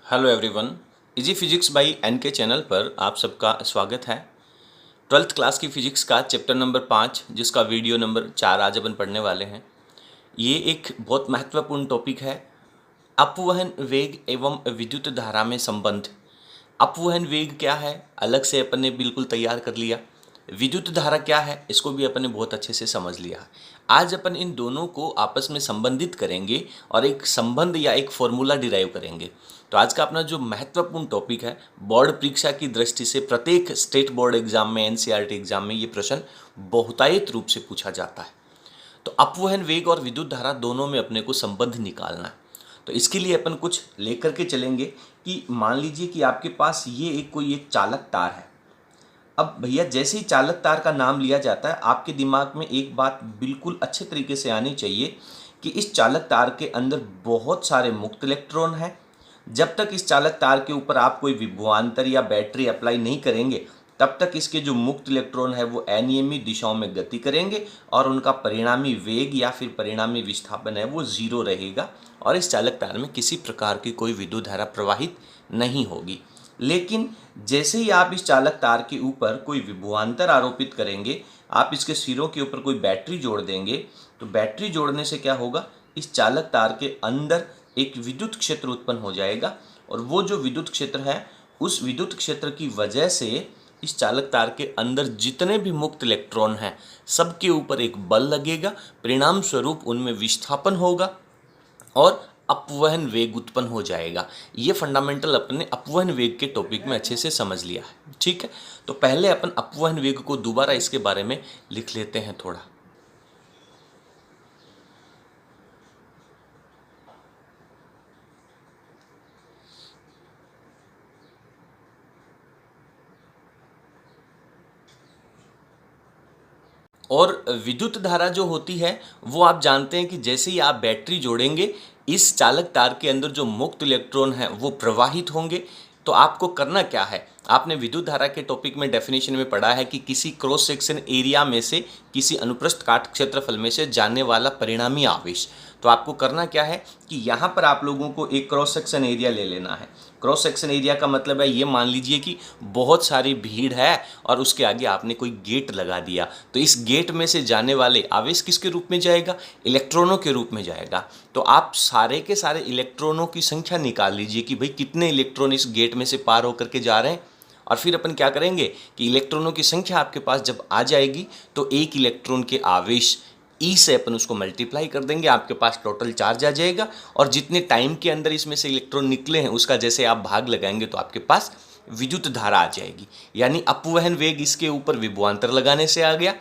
Hello everyone. Easy physics by N K channel पर आप सबका स्वागत है। 12th क्लास की फिजिक्स का चैप्टर नंबर 5 जिसका वीडियो नंबर 4 आज अपन पढ़ने वाले हैं। ये एक बहुत महत्वपूर्ण टॉपिक है, अपवहन वेग एवं विद्युत धारा में संबंध। अपवहन वेग क्या है अलग से अपन ने बिल्कुल तैयार कर लिया, विद्युत धारा क्या है इसको भी अपन ने बहुत अच्छे से समझ लिया। आज अपन इन दोनों को आपस में संबंधित करेंगे और एक संबंध या एक फॉर्मूला डिराइव करेंगे। तो आज का अपना जो महत्वपूर्ण टॉपिक है, बोर्ड परीक्षा की दृष्टि से प्रत्येक स्टेट बोर्ड एग्जाम में, एनसीईआरटी एग्जाम में ये प्रश्न बहुतायत रूप से पूछा जाता है। तो अपवहन वेग और विद्युत धारा दोनों में अपने को संबंध निकालना है। तो इसके लिए अपन कुछ लेकर के चलेंगे कि मान लीजिए कि आपके पास ये कोई चालक तार है। अब भैया जैसे ही चालक तार का नाम लिया जाता है आपके दिमाग में एक बात बिल्कुल अच्छे तरीके से आनी चाहिए कि इस चालक तार के अंदर बहुत सारे मुक्त इलेक्ट्रॉन हैं। जब तक इस चालक तार के ऊपर आप कोई विभवांतर या बैटरी अप्लाई नहीं करेंगे तब तक इसके जो मुक्त इलेक्ट्रॉन है वो अनियमित दिशाओं में गति करेंगे और उनका परिणामी वेग या फिर परिणामी विस्थापन है वो जीरो रहेगा और इस चालक तार में किसी प्रकार की कोई विद्युत धारा प्रवाहित नहीं होगी। लेकिन जैसे ही आप इस चालक तार के ऊपर कोई विभवांतर आरोपित करेंगे, आप इसके सिरों के ऊपर कोई बैटरी जोड़ देंगे, तो बैटरी जोड़ने से क्या होगा, इस चालक तार के अंदर एक विद्युत क्षेत्र उत्पन्न हो जाएगा और वो जो विद्युत क्षेत्र है उस विद्युत क्षेत्र की वजह से इस चालक तार के अंदर जितने भी मुक्त इलेक्ट्रॉन हैं सबके ऊपर एक बल लगेगा, परिणाम स्वरूप उनमें विस्थापन होगा और अपवहन वेग उत्पन्न हो जाएगा। ये फंडामेंटल अपने अपवहन वेग के टॉपिक में अच्छे से समझ लिया है, ठीक है। तो पहले अपन अपवहन वेग को दोबारा इसके बारे में लिख लेते हैं थोड़ा। और विद्युत धारा जो होती है वो आप जानते हैं कि जैसे ही आप बैटरी जोड़ेंगे इस चालक तार के अंदर जो मुक्त इलेक्ट्रॉन हैं वो प्रवाहित होंगे। तो आपको करना क्या है, आपने विद्युत धारा के टॉपिक में डेफिनेशन में पढ़ा है कि किसी क्रॉस सेक्शन एरिया में से किसी अनुप्रस्थ काट क्षेत्रफल में से जाने वाला परिणामी आवेश। तो आपको करना क्या है कि यहाँ पर आप लोगों को एक क्रॉस सेक्शन एरिया ले लेना है। क्रॉस सेक्शन एरिया का मतलब है ये मान लीजिए कि बहुत सारी भीड़ है और उसके आगे आपने कोई गेट लगा दिया, तो इस गेट में से जाने वाले आवेश किसके रूप में जाएगा, इलेक्ट्रॉनों के रूप में जाएगा। तो आप सारे के सारे इलेक्ट्रॉनों की संख्या निकाल लीजिए कि भाई कितने इलेक्ट्रॉन इस गेट में से पार होकर के जा रहे हैं। और फिर अपन क्या करेंगे कि इलेक्ट्रॉनों की संख्या आपके पास जब आ जाएगी तो एक इलेक्ट्रॉन के आवेश ई से अपन उसको मल्टीप्लाई कर देंगे, आपके पास टोटल चार्ज आ जाएगा और जितने टाइम के अंदर इसमें से इलेक्ट्रॉन निकले हैं उसका जैसे आप भाग लगाएंगे तो आपके पास विद्युत धारा आ जाएगी। यानी अपवहन वेग इसके ऊपर विभवांतर लगाने से आ गया।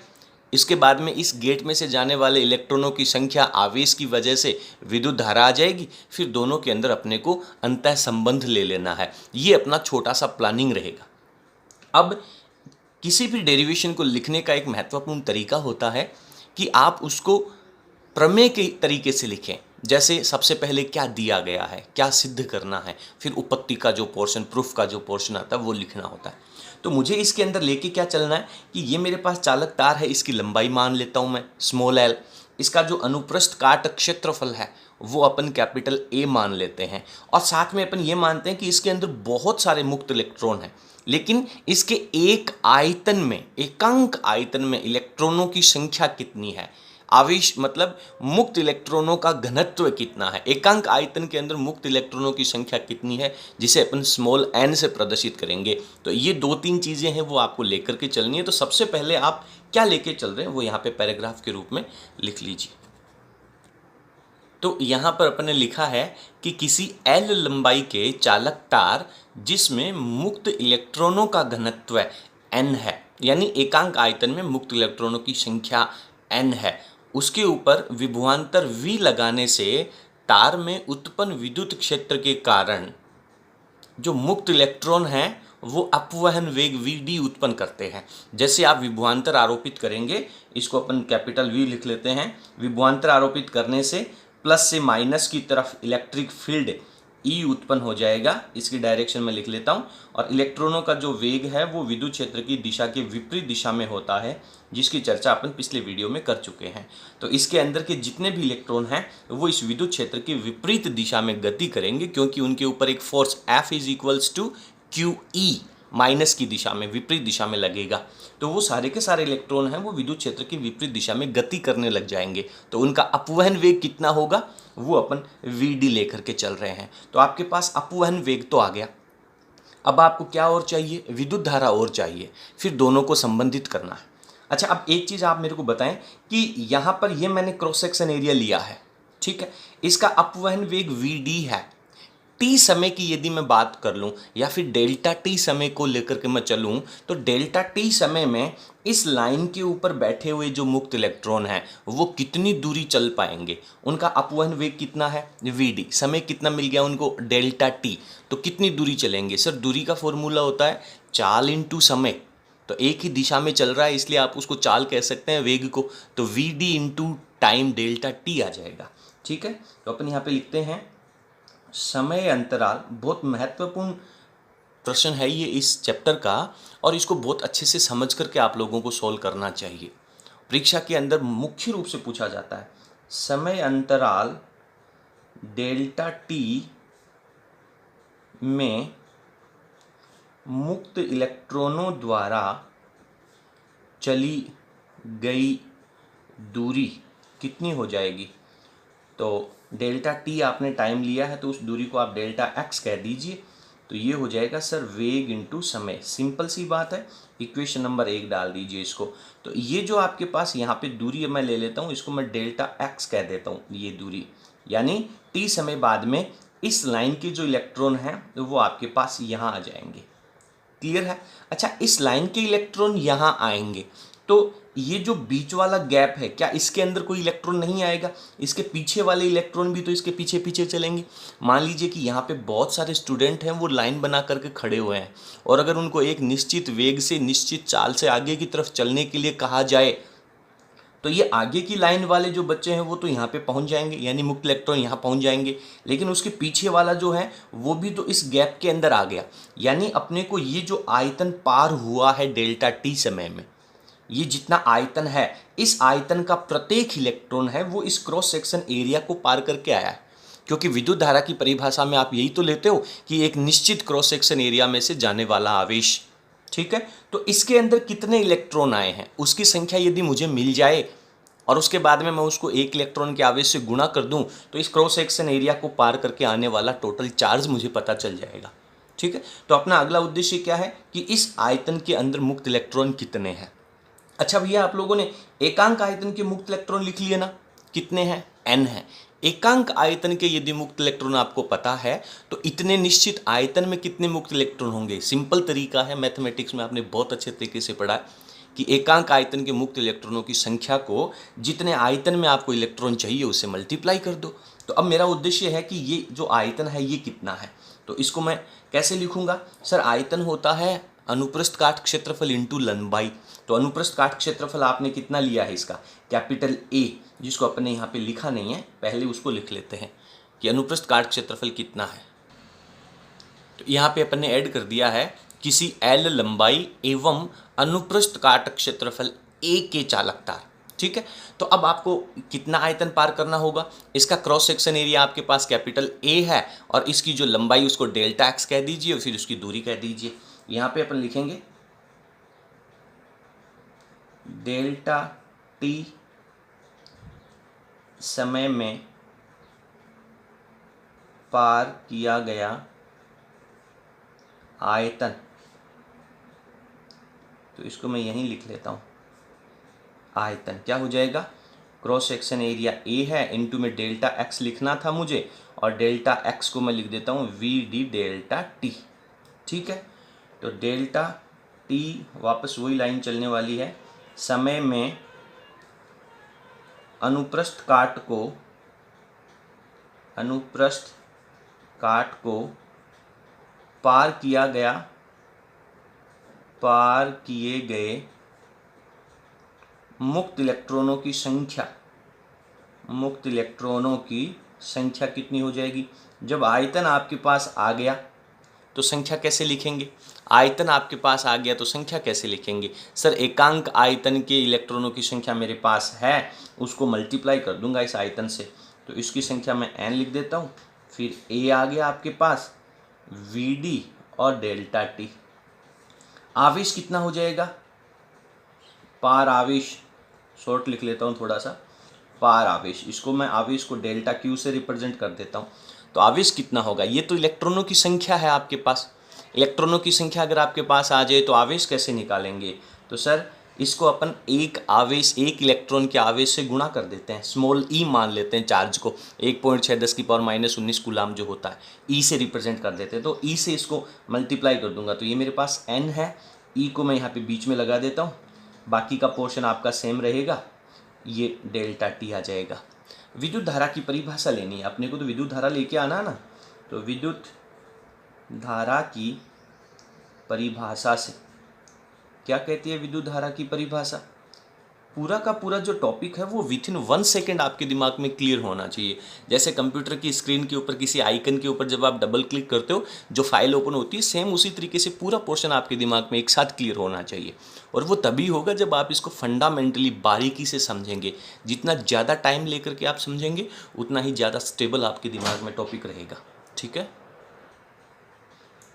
इसके बाद में इस गेट में से जाने वाले इलेक्ट्रॉनों की संख्या आवेश की वजह से विद्युत धारा आ जाएगी। फिर दोनों के अंदर अपने को अंतः संबंध ले लेना है। ये अपना छोटा सा प्लानिंग रहेगा। अब किसी भी डेरिवेशन को लिखने का एक महत्वपूर्ण तरीका होता है कि आप उसको प्रमेय के तरीके से लिखें। जैसे सबसे पहले क्या दिया गया है, क्या सिद्ध करना है, फिर उपपत्ति का जो पोर्शन, प्रूफ का जो पोर्शन आता है वो लिखना होता है। तो मुझे इसके अंदर लेके क्या चलना है कि ये मेरे पास चालक तार है, इसकी लंबाई मान लेता हूँ मैं स्मॉल एल, इसका जो अनुप्रस्थ काट क्षेत्रफल है वो अपन कैपिटल ए मान लेते हैं और साथ में अपन ये मानते हैं कि इसके अंदर बहुत सारे मुक्त इलेक्ट्रॉन हैं, लेकिन इसके एक आयतन में, एकांक आयतन में इलेक्ट्रॉनों की संख्या कितनी है, आवेश मतलब मुक्त इलेक्ट्रॉनों का घनत्व कितना है, एकांक आयतन के अंदर मुक्त इलेक्ट्रॉनों की संख्या कितनी है, जिसे अपन स्मॉल एन से प्रदर्शित करेंगे। तो ये दो तीन चीज़ें हैं वो आपको लेकर के चलनी है। तो सबसे पहले आप क्या लेके चल रहे हैं वो यहाँ पे पैराग्राफ के रूप में लिख लीजिए। तो यहाँ पर अपन ने लिखा है कि किसी एल लंबाई के चालक तार जिसमें मुक्त इलेक्ट्रॉनों का घनत्व n है, यानी एकांक आयतन में मुक्त इलेक्ट्रॉनों की संख्या n है, उसके ऊपर विभवांतर v लगाने से तार में उत्पन्न विद्युत क्षेत्र के कारण जो मुक्त इलेक्ट्रॉन हैं वो अपवहन वेग vd उत्पन्न करते हैं। जैसे आप विभवांतर आरोपित करेंगे, इसको अपन कैपिटल V लिख लेते हैं, विभवांतर आरोपित करने से प्लस से माइनस की तरफ इलेक्ट्रिक फील्ड ई उत्पन्न हो जाएगा। इसकी डायरेक्शन में लिख लेता हूँ। और इलेक्ट्रॉनों का जो वेग है वो विद्युत क्षेत्र की दिशा के विपरीत दिशा में होता है, जिसकी चर्चा अपन पिछले वीडियो में कर चुके हैं। तो इसके अंदर के जितने भी इलेक्ट्रॉन हैं वो इस विद्युत क्षेत्र की विपरीत दिशा में गति करेंगे, क्योंकि उनके ऊपर एक force F is equals to Q E, minus की दिशा में, विपरीत दिशा में लगेगा। तो वो सारे के सारे इलेक्ट्रॉन हैं वो विद्युत क्षेत्र की विपरीत दिशा में गति करने लग जाएंगे। तो उनका अपवहन वेग कितना होगा वो अपन Vd लेकर के चल रहे हैं। तो आपके पास अपवहन वेग तो आ गया। अब आपको क्या और चाहिए? विद्युत धारा और चाहिए। फिर दोनों को संबंधित करना है। अच्छा, अब एक चीज़ आप मेरे को बताएं कि यहाँ पर ये मैंने क्रॉस सेक्शन एरिया लिया है, ठीक है, इसका अपवहन वेग Vd है। टी समय की यदि मैं बात कर लूं या फिर डेल्टा टी समय को लेकर के मैं चलूं, तो डेल्टा टी समय में इस लाइन के ऊपर बैठे हुए जो मुक्त इलेक्ट्रॉन हैं वो कितनी दूरी चल पाएंगे, उनका अपवहन वेग कितना है Vd, समय कितना मिल गया उनको डेल्टा टी, तो कितनी दूरी चलेंगे? सर दूरी का फॉर्मूला होता है चाल इंटू समय। तो एक ही दिशा में चल रहा है इसलिए आप उसको चाल कह सकते हैं वेग को। तो Vd into time delta T आ जाएगा, ठीक है। तो अपन यहाँ पे लिखते हैं समय अंतराल। बहुत महत्वपूर्ण प्रश्न है ये इस चैप्टर का, और इसको बहुत अच्छे से समझ करके आप लोगों को सॉल्व करना चाहिए। परीक्षा के अंदर मुख्य रूप से पूछा जाता है समय अंतराल डेल्टा टी में मुक्त इलेक्ट्रॉनों द्वारा चली गई दूरी कितनी हो जाएगी? तो डेल्टा टी आपने टाइम लिया है तो उस दूरी को आप डेल्टा एक्स कह दीजिए। तो ये हो जाएगा सर वेग इंटू समय। सिंपल सी बात है, इक्वेशन नंबर 1 डाल दीजिए इसको। तो ये जो आपके पास यहाँ पे दूरी मैं ले लेता हूँ, इसको मैं डेल्टा एक्स कह देता हूँ, ये दूरी, यानी टी समय बाद में इस लाइन के जो इलेक्ट्रॉन हैं वो आपके पास यहाँ आ जाएंगे। क्लियर है? अच्छा, इस लाइन के इलेक्ट्रॉन यहाँ आएंगे तो ये जो बीच वाला गैप है, क्या इसके अंदर कोई इलेक्ट्रॉन नहीं आएगा? इसके पीछे वाले इलेक्ट्रॉन भी तो इसके पीछे पीछे चलेंगे। मान लीजिए कि यहाँ पे बहुत सारे स्टूडेंट हैं, वो लाइन बना करके खड़े हुए हैं, और अगर उनको एक निश्चित वेग से, निश्चित चाल से आगे की तरफ चलने के लिए कहा जाए, तो ये आगे की लाइन वाले जो बच्चे हैं वो तो यहाँ पे पहुँच जाएंगे, यानी मुक्त इलेक्ट्रॉन यहाँ पहुँच जाएंगे, लेकिन उसके पीछे वाला जो है वो भी तो इस गैप के अंदर आ गया। यानी अपने को ये जो आयतन पार हुआ है डेल्टा टी समय में, ये जितना आयतन है, इस आयतन का प्रत्येक इलेक्ट्रॉन है वो इस क्रॉस सेक्शन एरिया को पार करके आया है। क्योंकि विद्युत धारा की परिभाषा में आप यही तो लेते हो कि एक निश्चित क्रॉस सेक्शन एरिया में से जाने वाला आवेश, ठीक है। तो इसके अंदर कितने इलेक्ट्रॉन आए हैं उसकी संख्या यदि मुझे मिल जाए और उसके बाद में मैं उसको एक इलेक्ट्रॉन के आवेश से गुणा कर दूं, तो इस क्रॉस सेक्शन एरिया को पार करके आने वाला टोटल चार्ज मुझे पता चल जाएगा, ठीक है। तो अपना अगला उद्देश्य क्या है कि इस आयतन के अंदर मुक्त इलेक्ट्रॉन कितने हैं। अच्छा भैया, आप लोगों ने एकांक आयतन के मुक्त इलेक्ट्रॉन लिख लिए ना, कितने हैं? n है। एकांक आयतन के यदि मुक्त इलेक्ट्रॉन आपको पता है तो इतने निश्चित आयतन में कितने मुक्त इलेक्ट्रॉन होंगे? सिंपल तरीका है, मैथमेटिक्स में आपने बहुत अच्छे तरीके से पढ़ा है कि एकांक आयतन के मुक्त इलेक्ट्रॉनों की संख्या को जितने आयतन में आपको इलेक्ट्रॉन चाहिए उससे मल्टीप्लाई कर दो। तो अब मेरा उद्देश्य है कि ये जो आयतन है ये कितना है, तो इसको मैं कैसे लिखूंगा? सर आयतन होता है अनुप्रस्थ काट क्षेत्रफल इंटू लंबाई। तो अनुप्रस्थ काट क्षेत्रफल आपने कितना लिया है इसका? कैपिटल ए, जिसको अपने यहाँ पे लिखा नहीं है, पहले उसको लिख लेते हैं कि अनुप्रस्थ काट क्षेत्रफल कितना है। तो यहाँ पे अपन ने ऐड कर दिया है किसी एल लंबाई एवं अनुप्रस्थ काट क्षेत्रफल ए के चालक तार, ठीक है। तो अब आपको कितना आयतन पार करना होगा? इसका क्रॉस सेक्शन एरिया आपके पास कैपिटल ए है और इसकी जो लंबाई उसको डेल्टा एक्स कह दीजिए और फिर उसकी दूरी कह दीजिए। यहाँ पे अपन लिखेंगे डेल्टा टी समय में पार किया गया आयतन, तो इसको मैं यहीं लिख लेता हूँ। आयतन क्या हो जाएगा? क्रॉस सेक्शन एरिया ए है, इनटू में डेल्टा एक्स लिखना था मुझे, और डेल्टा एक्स को मैं लिख देता हूँ वी डी डेल्टा टी, ठीक है। तो डेल्टा टी वापस वही लाइन चलने वाली है, समय में अनुप्रस्थ काट को पार किए गए मुक्त इलेक्ट्रॉनों की संख्या कितनी हो जाएगी। जब आयतन आपके पास आ गया तो संख्या कैसे लिखेंगे, आयतन आपके पास आ गया तो संख्या कैसे लिखेंगे। सर एकांक आयतन के इलेक्ट्रॉनों की संख्या मेरे पास है, उसको मल्टीप्लाई कर दूंगा इस आयतन से, तो इसकी संख्या मैं n लिख देता हूँ। फिर a आ गया आपके पास, vd और डेल्टा t। आवेश कितना हो जाएगा, पार आवेश, शॉर्ट लिख लेता हूँ थोड़ा सा, पार आवेश, इसको मैं आवेश को डेल्टा क्यू से रिप्रेजेंट कर देता हूँ। तो आवेश कितना होगा, ये तो इलेक्ट्रॉनों की संख्या है आपके पास। इलेक्ट्रॉनों की संख्या अगर आपके पास आ जाए तो आवेश कैसे निकालेंगे। तो सर इसको अपन एक आवेश, एक इलेक्ट्रॉन के आवेश से गुणा कर देते हैं, स्मॉल ई मान लेते हैं चार्ज को, 1.6 × 10⁻⁻19 कूलाम जो होता है, ई से रिप्रेजेंट कर देते हैं। तो ई से इसको मल्टीप्लाई कर दूंगा, तो ये मेरे पास n है, ई को मैं यहाँ पे बीच में लगा देता हूँ, बाकी का पोर्शन आपका सेम रहेगा, ये डेल्टा टी आ जाएगा। विद्युत धारा की परिभाषा लेनी है अपने को, तो विद्युत धारा लेके आना ना। तो विद्युत धारा की परिभाषा से क्या कहती है विद्युत धारा की परिभाषा, पूरा का पूरा जो टॉपिक है वो विथिन 1 सेकेंड आपके दिमाग में क्लियर होना चाहिए। जैसे कंप्यूटर की स्क्रीन के ऊपर किसी आइकन के ऊपर जब आप डबल क्लिक करते हो जो फाइल ओपन होती है, सेम उसी तरीके से पूरा पोर्शन आपके दिमाग में एक साथ क्लियर होना चाहिए। और वो तभी होगा जब आप इसको फंडामेंटली बारीकी से समझेंगे। जितना ज़्यादा टाइम लेकर के आप समझेंगे उतना ही ज़्यादा स्टेबल आपके दिमाग में टॉपिक रहेगा। ठीक है,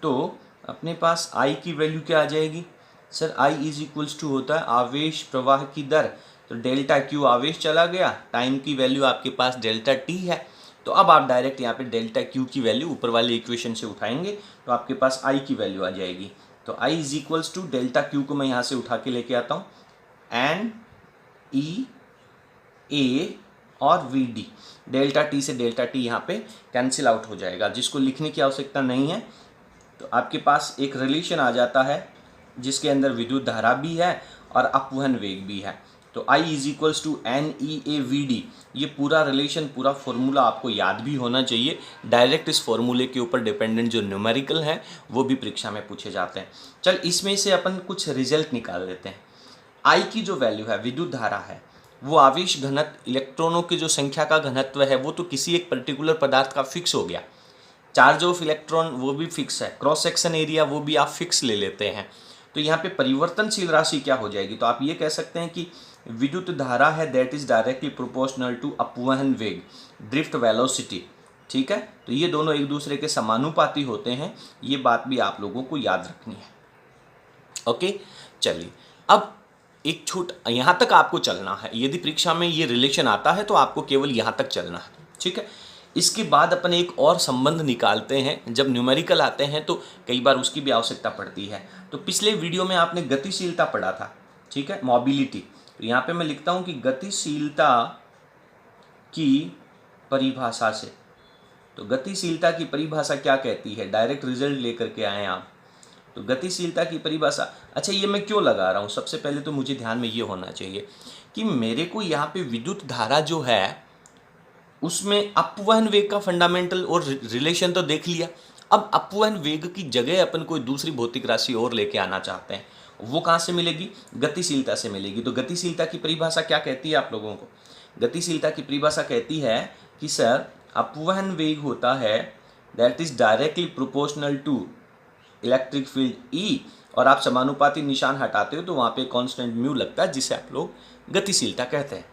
तो अपने पास I की वैल्यू क्या आ जाएगी। सर I = होता है आवेश प्रवाह की दर, तो डेल्टा क्यू आवेश चला गया, टाइम की वैल्यू आपके पास डेल्टा टी है। तो अब आप डायरेक्ट यहाँ पे डेल्टा क्यू की वैल्यू ऊपर वाली इक्वेशन से उठाएंगे तो आपके पास I की वैल्यू आ जाएगी। तो I = डेल्टा क्यू को मैं यहाँ से उठा के लेके आता हूँ, एन ई ए और वी डी, डेल्टा टी से डेल्टा टी यहाँ पे कैंसिल आउट हो जाएगा, जिसको लिखने की आवश्यकता नहीं है। तो आपके पास एक रिलेशन आ जाता है जिसके अंदर विद्युत धारा भी है और अपवहन वेग भी है। तो I = NEAVD, ये पूरा रिलेशन, पूरा फॉर्मूला आपको याद भी होना चाहिए। डायरेक्ट इस फॉर्मूले के ऊपर डिपेंडेंट जो न्यूमेरिकल हैं वो भी परीक्षा में पूछे जाते हैं। चल इसमें से अपन कुछ रिजल्ट निकाल लेते हैं। I की जो वैल्यू है, विद्युत धारा है, वो आवेश घनत्व, इलेक्ट्रॉनों की जो संख्या का घनत्व है वो तो किसी एक पर्टिकुलर पदार्थ का फिक्स हो गया। चार्ज ऑफ इलेक्ट्रॉन वो भी फिक्स है, क्रॉस सेक्शन एरिया वो भी आप फिक्स ले लेते हैं। तो यहाँ पे परिवर्तनशील राशि क्या हो जाएगी, तो आप ये कह सकते हैं कि विद्युत धारा है that is directly proportional to अपवहन वेग, ड्रिफ्ट वेलोसिटी। ठीक है, तो ये दोनों एक दूसरे के समानुपाती होते हैं, ये बात भी आप लोगों को याद रखनी है। ओके, चलिए अब एक छूट, यहाँ तक आपको चलना है। यदि परीक्षा में ये रिलेशन आता है तो आपको केवल यहाँ तक चलना है। ठीक है, इसके बाद अपन एक और संबंध निकालते हैं। जब न्यूमेरिकल आते हैं तो कई बार उसकी भी आवश्यकता पड़ती है। तो पिछले वीडियो में आपने गतिशीलता पढ़ा था, ठीक है, मोबिलिटी। तो यहाँ पे मैं लिखता हूँ कि गतिशीलता की परिभाषा से, तो गतिशीलता की परिभाषा क्या कहती है, डायरेक्ट रिजल्ट लेकर के आए आप। तो गतिशीलता की परिभाषा, अच्छा ये मैं क्यों लगा रहा हूँ, सबसे पहले तो मुझे ध्यान में ये होना चाहिए कि मेरे को यहाँ पे विद्युत धारा जो है उसमें अपवहन वेग का फंडामेंटल और रिलेशन तो देख लिया। अब अपवहन वेग की जगह अपन कोई दूसरी भौतिक राशि और लेके आना चाहते हैं, वो कहाँ से मिलेगी, गतिशीलता से मिलेगी। तो गतिशीलता की परिभाषा क्या कहती है आप लोगों को, गतिशीलता की परिभाषा कहती है कि सर अपवहन वेग होता है that is directly proportional to electric field E, और आप समानुपाती निशान हटाते हो तो वहाँ पे कांस्टेंट म्यू लगता है जिसे आप लोग गतिशीलता कहते हैं।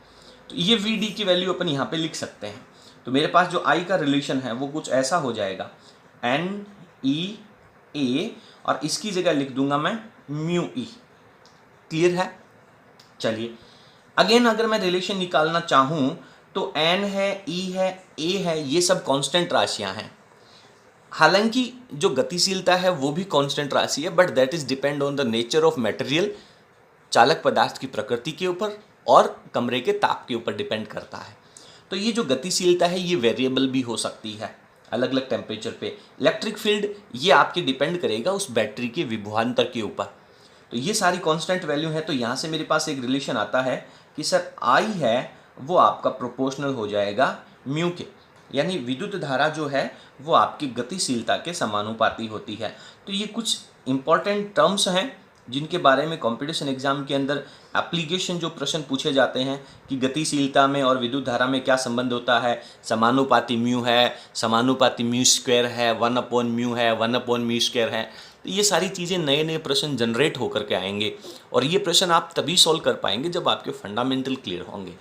तो ये वी डी की वैल्यू अपन यहाँ पे लिख सकते हैं। तो मेरे पास जो आई का रिलेशन है वो कुछ ऐसा हो जाएगा, एन ई ए, और इसकी जगह लिख दूंगा मैं म्यू ई। क्लियर है। चलिए अगेन अगर मैं रिलेशन निकालना चाहूँ तो एन है, ई है, ए है, ये सब कांस्टेंट राशियाँ हैं। हालांकि जो गतिशीलता है वो भी कांस्टेंट राशि है, but that is depend on the nature of material, चालक पदार्थ की प्रकृति के ऊपर और कमरे के ताप के ऊपर डिपेंड करता है। तो ये जो गतिशीलता है ये वेरिएबल भी हो सकती है अलग अलग टेम्परेचर पे। इलेक्ट्रिक फील्ड ये आपके डिपेंड करेगा उस बैटरी के विभवांतर के ऊपर। तो ये सारी कांस्टेंट वैल्यू है। तो यहाँ से मेरे पास एक रिलेशन आता है कि सर आई है वो आपका प्रोपोर्शनल हो जाएगा म्यू के, यानी विद्युत धारा जो है वो आपकी गतिशीलता के समानुपाती होती है। तो ये कुछ इंपॉर्टेंट टर्म्स हैं जिनके बारे में कंपटीशन एग्जाम के अंदर एप्लीकेशन जो प्रश्न पूछे जाते हैं कि गतिशीलता में और विद्युत धारा में क्या संबंध होता है, समानुपाती म्यू है, समानुपाती म्यू स्क्वायर है, 1/म्यू है, 1/म्यू स्क्वायर है। तो ये सारी चीज़ें नए नए प्रश्न जनरेट होकर के आएंगे और ये प्रश्न आप तभी सॉल्व कर पाएंगे जब आपके फंडामेंटल क्लियर होंगे।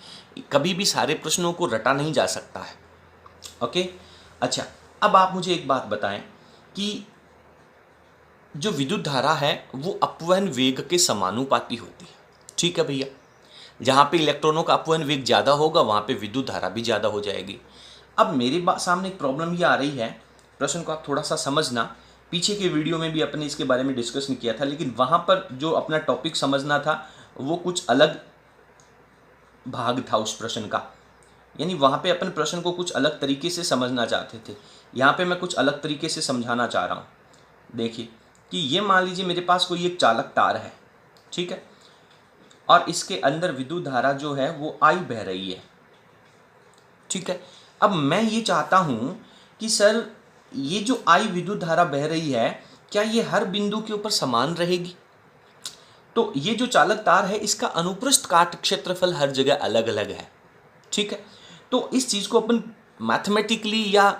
कभी भी सारे प्रश्नों को रटा नहीं जा सकता है। ओके, अच्छा, अब आप मुझे एक बात बताएं कि जो विद्युत धारा है वो अपवहन वेग के समानुपाती होती है। ठीक है भैया, जहाँ पे इलेक्ट्रॉनों का अपवहन वेग ज़्यादा होगा वहाँ पे विद्युत धारा भी ज़्यादा हो जाएगी। अब मेरे सामने एक प्रॉब्लम ये आ रही है, प्रश्न को आप थोड़ा सा समझना। पीछे के वीडियो में भी अपने इसके बारे में डिस्कस नहीं किया था, लेकिन वहाँ पर जो अपना टॉपिक समझना था वो कुछ अलग भाग था उस प्रश्न का, यानी वहाँ पे अपन प्रश्न को कुछ अलग तरीके से समझना चाहते थे। यहाँ पे मैं कुछ अलग तरीके से समझाना चाह रहा हूँ। देखिए कि ये मान लीजिए मेरे पास कोई एक चालक तार है, ठीक है, और इसके अंदर विद्युत धारा जो है वो I बह रही है। ठीक है, अब मैं ये चाहता हूँ कि सर ये जो I विद्युत धारा बह रही है क्या ये हर बिंदु के ऊपर समान रहेगी? तो ये जो चालक तार है इसका अनुप्रस्थ काट क्षेत्रफल हर जगह अलग अलग है। ठीक है, तो इस चीज़ को अपन मैथमेटिकली या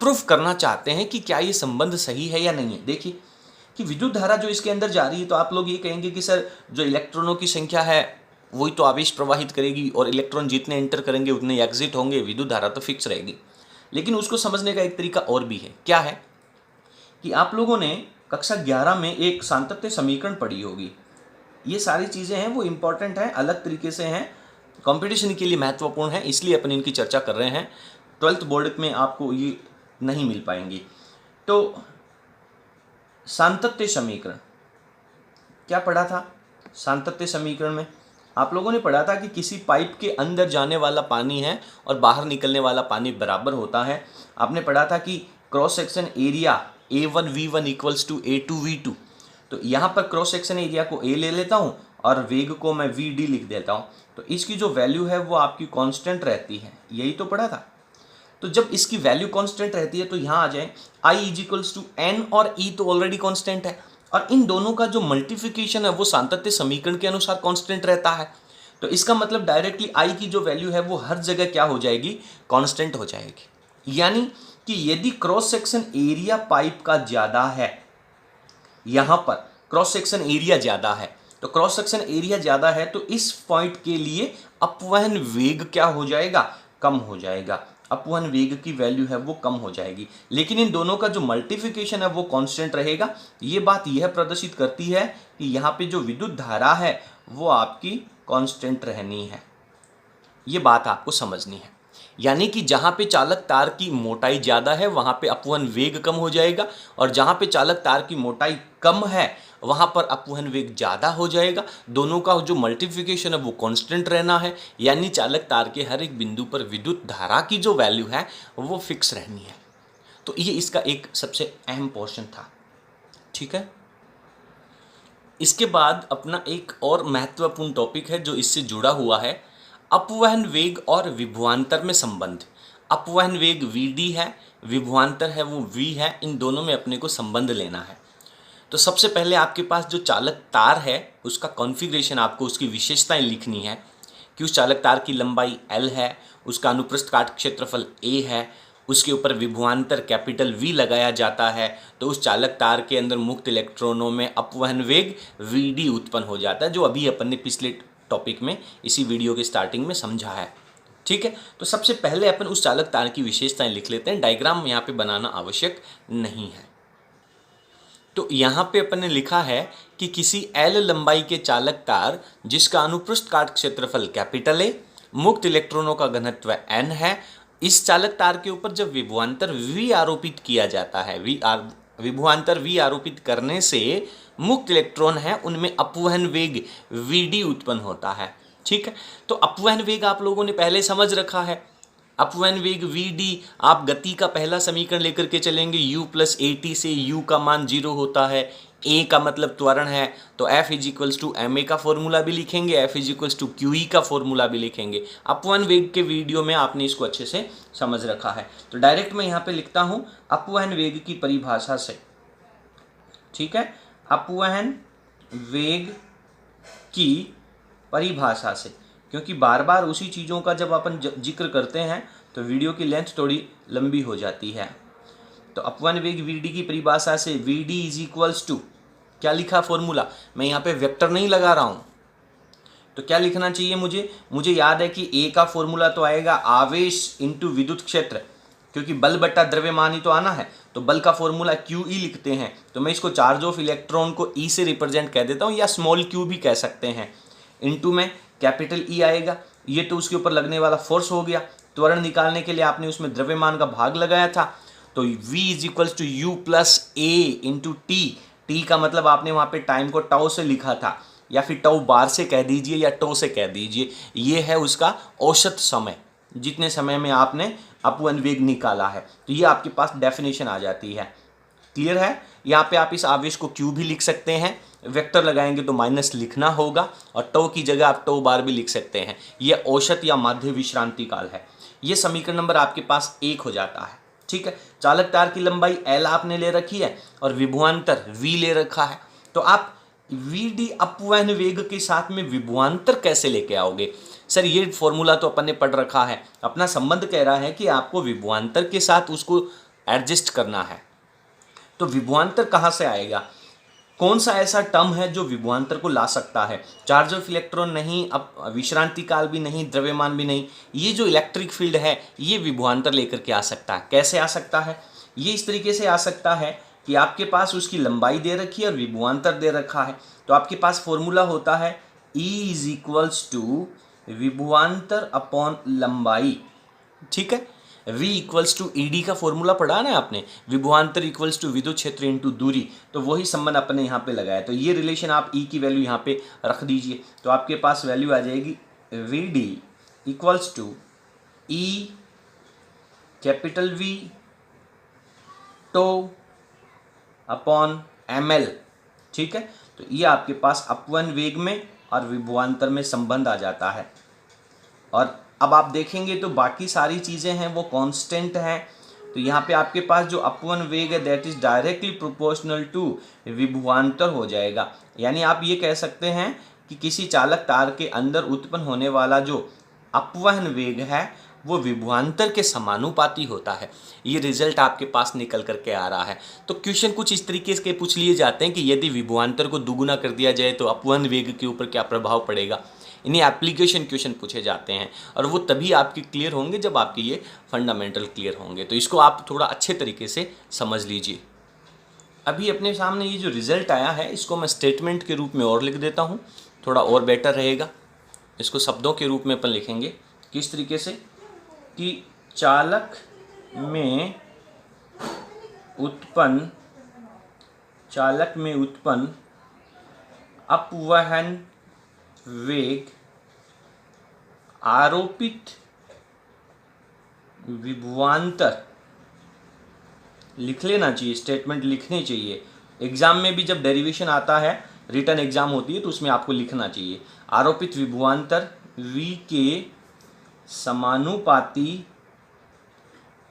प्रूफ करना चाहते हैं कि क्या ये संबंध सही है या नहीं है। देखिए कि विद्युत धारा जो इसके अंदर जा रही है, तो आप लोग ये कहेंगे कि सर जो इलेक्ट्रॉनों की संख्या है वही तो आवेश प्रवाहित करेगी और इलेक्ट्रॉन जितने एंटर करेंगे उतने एग्जिट होंगे, विद्युत धारा तो फिक्स रहेगी। लेकिन उसको समझने का एक तरीका और भी है। क्या है कि आप लोगों ने कक्षा 11 में एक सातत्य समीकरण पढ़ी होगी। ये सारी चीज़ें हैं वो इम्पॉर्टेंट हैं, अलग तरीके से हैं, कंपटीशन के लिए महत्वपूर्ण है, इसलिए अपन इनकी चर्चा कर रहे हैं। 12th बोर्ड में आपको ये नहीं मिल पाएंगी। तो सातत्य समीकरण क्या पढ़ा था? सातत्य समीकरण में आप लोगों ने पढ़ा था कि किसी पाइप के अंदर जाने वाला पानी है और बाहर निकलने वाला पानी बराबर होता है। आपने पढ़ा था कि cross section area A1V1 equals to A2V2। तो यहाँ पर क्रॉस सेक्शन एरिया को A ले लेता हूँ और वेग को मैं VD लिख देता हूँ। तो इसकी जो वैल्यू है वो आपकी कांस्टेंट रहती है, यही तो पढ़ा था। तो जब इसकी वैल्यू कांस्टेंट रहती है तो यहाँ आ जाए I is equals to N और E तो ऑलरेडी कांस्टेंट है, और इन दोनों का जो मल्टीप्लिकेशन है वो सातत्य समीकरण के अनुसार कांस्टेंट रहता है। तो इसका मतलब डायरेक्टली I की जो वैल्यू है वो हर जगह क्या हो जाएगी? कांस्टेंट हो जाएगी। यानी कि यदि क्रॉस सेक्शन एरिया पाइप का ज़्यादा है, यहाँ पर क्रॉस सेक्शन एरिया ज़्यादा है, तो क्रॉस सेक्शन एरिया ज़्यादा है तो इस पॉइंट के लिए अपवहन वेग क्या हो जाएगा? कम हो जाएगा। अपवहन वेग की वैल्यू है वो कम हो जाएगी, लेकिन इन दोनों का जो मल्टीप्लिकेशन है वो कांस्टेंट रहेगा। ये बात यह प्रदर्शित करती है कि यहाँ पे जो विद्युत धारा है वो आपकी कांस्टेंट रहनी है। ये बात आपको समझनी है। यानी कि जहाँ पे चालक तार की मोटाई ज़्यादा है वहाँ पे अपवहन वेग कम हो जाएगा, और जहाँ पे चालक तार की मोटाई कम है वहाँ पर अपवहन वेग ज़्यादा हो जाएगा। दोनों का जो मल्टीप्लिकेशन है वो कांस्टेंट रहना है, यानी चालक तार के हर एक बिंदु पर विद्युत धारा की जो वैल्यू है वो फिक्स रहनी है। तो ये इसका एक सबसे अहम पोर्शन था। ठीक है, इसके बाद अपना एक और महत्वपूर्ण टॉपिक है जो इससे जुड़ा हुआ है, अपवहन वेग और विभवांतर में संबंध। अपवहन वेग VD है, विभवांतर है वो V है, इन दोनों में अपने को संबंध लेना है। तो सबसे पहले आपके पास जो चालक तार है उसका कॉन्फ़िगरेशन, आपको उसकी विशेषताएं लिखनी है कि उस चालक तार की लंबाई L है, उसका अनुप्रस्थ काट क्षेत्रफल A है, उसके ऊपर विभवांतर कैपिटल V लगाया जाता है, तो उस चालक तार के अंदर मुक्त इलेक्ट्रॉनों में अपवहन वेग VD उत्पन्न हो जाता है, जो अभी अपन ने पिछले टॉपिक में इसी वीडियो के स्टार्टिंग में समझा है। ठीक है, तो सबसे पहले अपन उस चालक तार की विशेषताएं लिख लेते हैं, डायग्राम यहाँ पे बनाना आवश्यक नहीं है। तो यहाँ पे अपन ने लिखा है कि किसी L लंबाई के चालक तार जिसका अनुप्रस्थ काट क्षेत्रफल कैपिटल A, मुक्त इलेक्ट्रॉनों का घनत्व N है, इस चालक तार के ऊपर जब विभवांतर V आरोपित किया जाता है, विभवांतर V आरोपित करने से मुक्त इलेक्ट्रॉन है उनमें अपवहन वेग VD उत्पन्न होता है। ठीक है, तो अपवहन वेग आप लोगों ने पहले समझ रखा है। अपवहन वेग VD, आप गति का पहला समीकरण लेकर के चलेंगे, U + AT से U का मान 0 होता है, A का मतलब त्वरण है, तो F = ma का फॉर्मूला भी लिखेंगे, F = QE का फॉर्मूला भी लिखेंगे। अपवहन वेग के वीडियो में आपने इसको अच्छे से समझ रखा है। तो डायरेक्ट मैं यहाँ पे लिखता हूँ अपवहन वेग की परिभाषा से। ठीक है, अपवहन वेग की परिभाषा से, क्योंकि बार बार उसी चीज़ों का जब अपन जिक्र करते हैं तो वीडियो की लेंथ थोड़ी लंबी हो जाती है। तो अपवहन वेग वीडी की परिभाषा से वीडी इज इक्वल्स टू, क्या लिखा फॉर्मूला, मैं यहाँ पे वेक्टर नहीं लगा रहा हूँ, तो क्या लिखना चाहिए मुझे याद है कि ए का फॉर्मूला तो आएगा आवेश इंटू विद्युत क्षेत्र, क्योंकि बल बट्टा द्रव्यमान ही तो आना है, तो बल का फॉर्मूला क्यू ई लिखते हैं, तो मैं इसको चार्ज ऑफ इलेक्ट्रॉन को ई से रिप्रेजेंट कह देता हूँ या स्मॉल क्यू भी कह सकते हैं। इनटू में कैपिटल ई आएगा, ये तो उसके ऊपर लगने वाला फोर्स हो गया, त्वरण निकालने के लिए आपने उसमें द्रव्यमान का भाग लगाया था, तो v is equals to u plus a into t, t का मतलब आपने वहाँ पे टाइम को टाउ से लिखा था, या फिर टाउ बार से कह दीजिए या टो से कह दीजिए, ये है उसका औसत समय, जितने समय में आपने अपवहन वेग निकाला है, तो ये आपके पास डेफिनेशन आ जाती है। क्लियर है? यहाँ पे आप इस आवेश को क्यू भी लिख सकते हैं, वेक्टर लगाएंगे तो माइनस लिखना होगा, और टो की जगह आप टो बार भी लिख सकते हैं, ये औसत या माध्य विश्रांति काल है। ये समीकरण नंबर आपके पास 1 हो जाता है। ठीक है, चालक तार की लंबाई L आपने ले रखी है और विभवांतर V ले रखा है, तो आप VD अपवहन वेग के साथ में विभवांतर कैसे लेके आओगे? सर ये फॉर्मूला तो अपन ने पढ़ रखा है, अपना संबंध कह रहा है कि आपको विभवांतर के साथ उसको एडजस्ट करना है, तो विभवांतर कहाँ से आएगा? कौन सा ऐसा टर्म है जो विभवांतर को ला सकता है? चार्ज ऑफ इलेक्ट्रॉन नहीं, अब विश्रांति काल भी नहीं, द्रव्यमान भी नहीं, ये जो इलेक्ट्रिक फील्ड है ये विभवांतर लेकर के आ सकता है। कैसे आ सकता है? ये इस तरीके से आ सकता है कि आपके पास उसकी लंबाई दे रखी है और विभवांतर दे रखा है, तो आपके पास फॉर्मूला होता है E इज इक्वल्स टू विभवांतर अपॉन लंबाई। ठीक है, V इक्वल्स टू ईडी का फॉर्मूला पढ़ा ना आपने, विभवांतर इक्वल्स टू विद्युत क्षेत्र इंटू दूरी, तो वही संबंध अपने यहाँ पे लगाया, तो ये रिलेशन आप E की वैल्यू यहाँ पे रख दीजिए, तो आपके पास वैल्यू आ जाएगी VD equals to E capital V tau upon ml। ठीक है, तो ये आपके पास अपवहन वेग में और विभवांतर में संबंध आ जाता है। और अब आप देखेंगे तो बाकी सारी चीज़ें हैं वो कांस्टेंट हैं, तो यहाँ पे आपके पास जो अपवहन वेग है that is directly proportional to विभवांतर हो जाएगा। यानी आप ये कह सकते हैं कि किसी चालक तार के अंदर उत्पन्न होने वाला जो अपवहन वेग है वो विभवांतर के समानुपाती होता है। ये रिजल्ट आपके पास निकल करके आ रहा है। तो क्वेश्चन कुछ इस तरीके से पूछ लिए जाते हैं कि यदि विभवांतर को दुगुना कर दिया जाए तो अपवहन वेग के ऊपर क्या प्रभाव पड़ेगा। इन्हें एप्लीकेशन क्वेश्चन पूछे जाते हैं और वो तभी आपके क्लियर होंगे जब आपके ये फंडामेंटल क्लियर होंगे। तो इसको आप थोड़ा अच्छे तरीके से समझ लीजिए। अभी अपने सामने ये जो रिजल्ट आया है इसको मैं स्टेटमेंट के रूप में और लिख देता हूँ, थोड़ा और बेटर रहेगा। इसको शब्दों के रूप में अपन लिखेंगे किस तरीके से कि चालक में उत्पन्न अपवहन वेग आरोपित विभवांतर, लिख लेना चाहिए, स्टेटमेंट लिखनी चाहिए। एग्जाम में भी जब डेरिवेशन आता है, रिटन एग्जाम होती है, तो उसमें आपको लिखना चाहिए आरोपित विभवांतर V के समानुपाती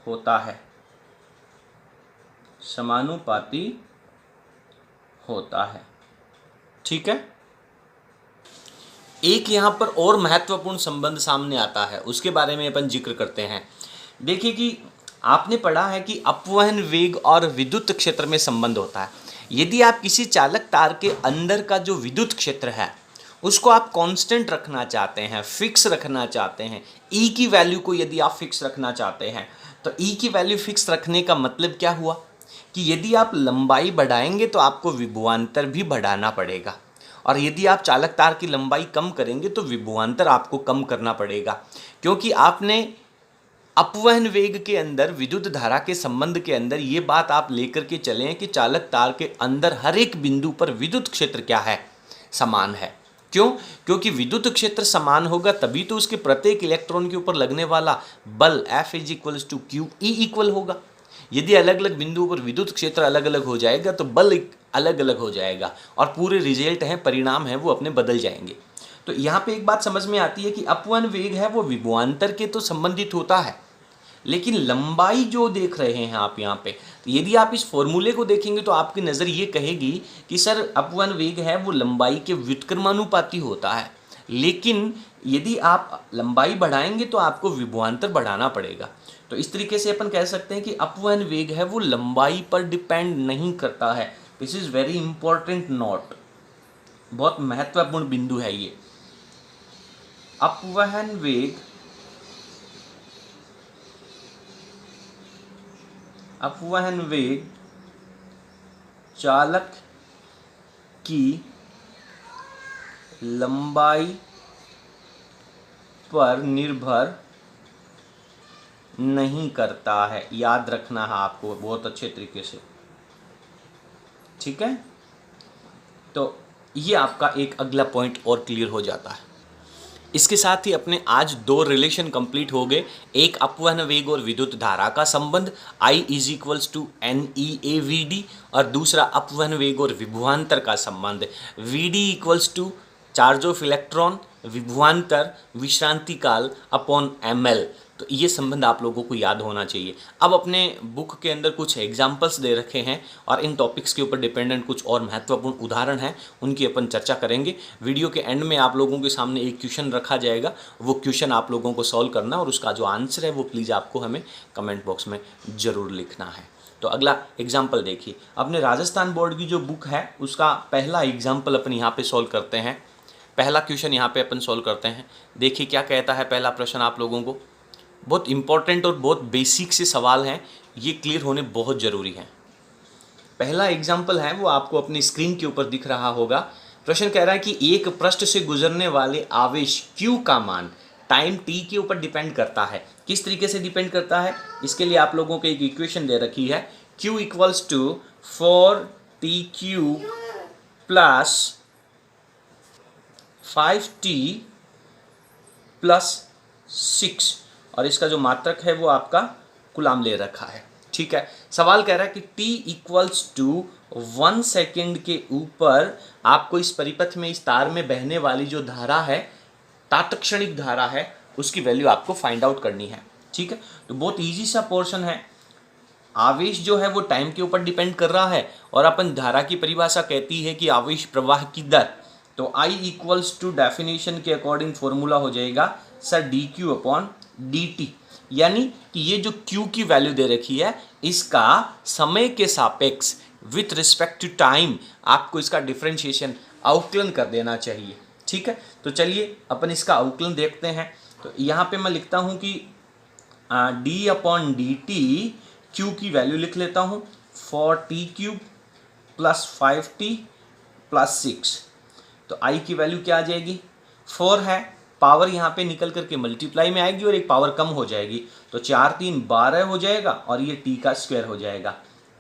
होता है, समानुपाती होता है। ठीक है, एक यहाँ पर और महत्वपूर्ण संबंध सामने आता है, उसके बारे में अपन जिक्र करते हैं। देखिए कि आपने पढ़ा है कि अपवहन वेग और विद्युत क्षेत्र में संबंध होता है। यदि आप किसी चालक तार के अंदर का जो विद्युत क्षेत्र है उसको आप कांस्टेंट रखना चाहते हैं, फिक्स रखना चाहते हैं, E की वैल्यू को यदि आप फिक्स रखना चाहते हैं, तो E की वैल्यू फिक्स रखने का मतलब क्या हुआ कि यदि आप लंबाई बढ़ाएंगे तो आपको विभवांतर भी बढ़ाना पड़ेगा, और यदि आप चालक तार की लंबाई कम करेंगे तो विभवांतर आपको कम करना पड़ेगा, क्योंकि आपने अपवहन वेग के अंदर विद्युत धारा के संबंध के अंदर ये बात आप लेकर के चलें कि चालक तार के अंदर हर एक बिंदु पर विद्युत क्षेत्र क्या है, समान है। क्यों? क्योंकि विद्युत क्षेत्र समान होगा तभी तो उसके प्रत्येक इलेक्ट्रॉन के ऊपर लगने वाला बल F is equals to Q E equal होगा। यदि अलग अलग बिंदुओं पर विद्युत क्षेत्र अलग अलग हो जाएगा तो बल अलग अलग हो जाएगा और पूरे रिजल्ट हैं, परिणाम हैं, वो अपने बदल जाएंगे। तो यहाँ पे एक बात समझ में आती है कि अपवहन वेग है वो विभवांतर के तो संबंधित होता है, लेकिन लंबाई जो देख रहे हैं आप यहाँ पे, तो यदि आप इस फॉर्मूले को देखेंगे तो आपकी नज़र ये कहेगी कि सर अपवन वेग है वो लंबाई के व्युत्क्रमानुपाती होता है, लेकिन यदि आप लंबाई बढ़ाएंगे तो आपको विभवांतर बढ़ाना पड़ेगा। तो इस तरीके से अपन कह सकते हैं कि अपवन वेग है वो लंबाई पर डिपेंड नहीं करता है। This is very important note, बहुत महत्वपूर्ण बिंदु है ये। अपवहन वेग चालक की लंबाई पर निर्भर नहीं करता है। याद रखना है आपको बहुत अच्छे तरीके से, ठीक है। तो ये आपका एक अगला पॉइंट और क्लियर हो जाता है। इसके साथ ही अपने आज दो रिलेशन कंप्लीट हो गए। एक अपवहन वेग और विद्युत धारा का संबंध I = NeAVD, और दूसरा अपवहन वेग और विभवांतर का संबंध Vd = चार्ज ऑफ इलेक्ट्रॉन विभवांतर विश्रांति काल अपॉन ml। तो ये संबंध आप लोगों को याद होना चाहिए। अब अपने बुक के अंदर कुछ एग्जाम्पल्स दे रखे हैं और इन टॉपिक्स के ऊपर डिपेंडेंट कुछ और महत्वपूर्ण उदाहरण हैं, उनकी अपन चर्चा करेंगे। वीडियो के एंड में आप लोगों के सामने एक क्वेश्चन रखा जाएगा, वो क्वेश्चन आप लोगों को सॉल्व करना और उसका जो आंसर है वो प्लीज़ आपको हमें कमेंट बॉक्स में ज़रूर लिखना है। तो अगला एग्जाम्पल देखिए, अपने राजस्थान बोर्ड की जो बुक है उसका पहला एग्जाम्पल अपन यहाँ पे सॉल्व करते हैं। पहला क्वेश्चन यहाँ पे अपन सॉल्व करते हैं। देखिए क्या कहता है पहला प्रश्न आप लोगों को। बहुत इंपॉर्टेंट और बहुत बेसिक से सवाल हैं, ये क्लियर होने बहुत ज़रूरी है। पहला एग्जाम्पल है वो आपको अपनी स्क्रीन के ऊपर दिख रहा होगा। प्रश्न कह रहा है कि एक पृष्ठ से गुजरने वाले आवेश Q का मान टाइम t के ऊपर डिपेंड करता है। किस तरीके से डिपेंड करता है, इसके लिए आप लोगों को एक इक्वेशन दे रखी है। Q = 4t³ + 5t + 6, और इसका जो मात्रक है वो आपका कूलाम ले रखा है, ठीक है। सवाल कह रहा है कि t = 1 सेकेंड के ऊपर आपको इस परिपथ में, इस तार में बहने वाली जो धारा है, तात्क्षणिक धारा है, उसकी वैल्यू आपको फाइंड आउट करनी है, ठीक है। तो बहुत ईजी सा पोर्शन है। आवेश जो है वो टाइम के ऊपर डिपेंड कर रहा है और अपन धारा की परिभाषा कहती है कि आवेश प्रवाह की दर। तो I = डेफिनेशन के अकॉर्डिंग फॉर्मूला हो जाएगा सर dQ/dt, यानी कि ये जो Q की वैल्यू दे रखी है इसका समय के सापेक्ष विथ रिस्पेक्ट टू टाइम आपको इसका डिफरेंशिएशन अवकलन कर देना चाहिए, ठीक है। तो चलिए अपन इसका अवकलन देखते हैं। तो यहाँ पे मैं लिखता हूँ कि d/dt, Q की वैल्यू लिख लेता हूँ 4t³ + 5t + 6। तो I की वैल्यू क्या आ जाएगी, 4 है, पावर यहाँ पे निकल करके मल्टीप्लाई में आएगी और एक पावर कम हो जाएगी, तो 4 × 3 = 12 हो जाएगा और ये t का स्क्वायर हो जाएगा,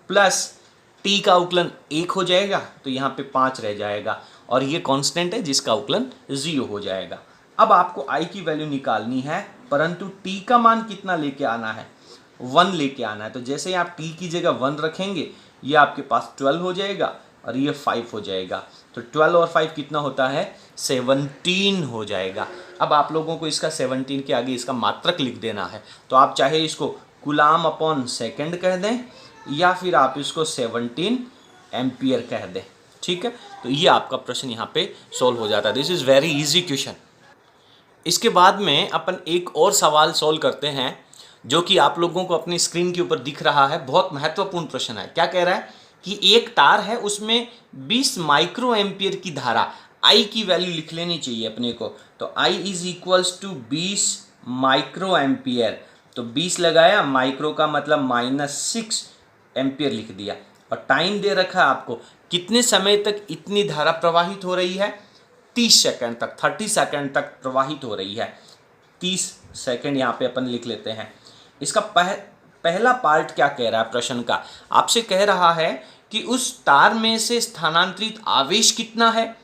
प्लस t का अवकलन 1 हो जाएगा, तो यहाँ पे 5 रह जाएगा और ये कांस्टेंट है जिसका अवकलन 0 हो जाएगा। अब आपको I की वैल्यू निकालनी है, परंतु t का मान कितना लेके आना है, 1 लेके आना है। तो जैसे ही आप t की जगह 1 रखेंगे ये आपके पास 12 हो जाएगा और ये 5 हो जाएगा। तो 12 और 5 कितना होता है, 17 हो जाएगा। अब आप लोगों को इसका 17 के आगे इसका मात्रक लिख देना है। तो आप चाहे इसको कूलाम/सेकंड कह दें या फिर आप इसको 17 एम्पियर कह दें, ठीक है। तो ये आपका प्रश्न यहाँ पे सॉल्व हो जाता है। This is very easy question. इसके बाद में अपन एक और सवाल सॉल्व करते हैं जो कि आप लोगों को अपनी स्क्रीन के ऊपर दिख रहा है। बहुत महत्वपूर्ण प्रश्न है। क्या कह रहा है कि एक तार है, उसमें 20 माइक्रो एम्पियर की धारा, I की वैल्यू लिख लेनी चाहिए अपने को। तो I = 20 माइक्रो एम्पियर, तो 20 लगाया, माइक्रो का मतलब -6 एम्पियर लिख दिया, और टाइम दे रखा है आपको कितने समय तक इतनी धारा प्रवाहित हो रही है, 30 सेकंड तक, 30 सेकंड तक प्रवाहित हो रही है। 30 सेकंड यहाँ पे अपन लिख लेते हैं। इसका पहला पार्ट क्या कह रहा है प्रश्न का, आपसे कह रहा है कि उस तार में से स्थानांतरित आवेश कितना है